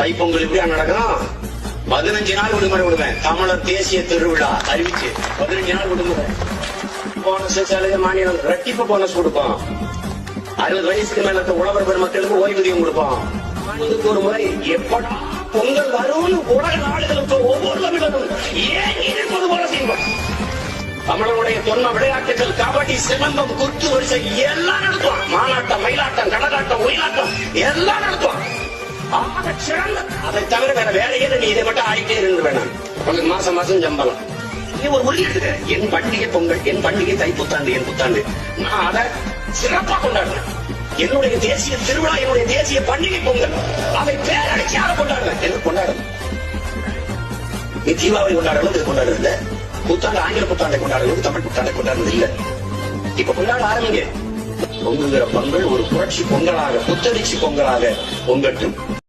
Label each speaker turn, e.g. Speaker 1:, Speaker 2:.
Speaker 1: தைப்பொங்கல் இப்படியா நடக்கும்? 15 நாள் விடுமுறை விடுவேன். தமிழர் தேசிய திருவிழா அறிவிச்சு 15 நாள் விடுமுறை. போனஸ் சலுகை மாநிலம் ரெட்டிப்பு போனஸ் கொடுப்போம். 60 வயசுக்கு மேல உழவர் பெருமக்களுக்கு ஓய்வூதியம் கொடுப்போம். ஆண்டுக்கு ஒரு முறை எப்படா பொங்கல் வரும்னு உலக நாடுகளுக்கு ஒவ்வொரு தமிழரும் ஏன் இருப்பது போல செய்வோம். தமிழனுடைய தொன்ம விளையாட்டுகள் கபடி, சிலம்பம், குத்து வரிசை எல்லாம் நடத்துவான். மாநாட்டம், மயிலாட்டம், கடலாட்டம், ஒயிலாட்டம் எல்லாம் நடத்துவான். அதை தவிர வேற வேலையே நீ இதை மட்டும் ஆகிட்டே இருந்து வேணாம். உனக்கு மாசம் மாசம் சம்பளம். நீ ஒரு உறுதி எடுத்துக்க. என் பண்டிகை பொங்கல், என் பண்டிகை தை புத்தாண்டு, என் புத்தாண்டு நான் அதை சிறப்பா கொண்டாடுறேன். என்னுடைய தேசிய திருவிழா, என்னுடைய தேசிய பண்டிகை பொங்கல், அதை பேரடிச்சியாக கொண்டாடுவேன். எது கொண்டாடுறது? நீ தீபாவளி கொண்டாடுறது கொண்டாடுறது இல்ல. புத்தாண்டு ஆங்கில புத்தாண்டை கொண்டாடுறது, தமிழ் புத்தாண்டை கொண்டாடுறது இல்ல. இப்ப கொண்டாட ஆரம்பிங்க. பொங்குகிற பொங்கல் ஒரு புரட்சி பொங்கலாக, புத்தரிச்சி பொங்கலாக பொங்கட்டும்.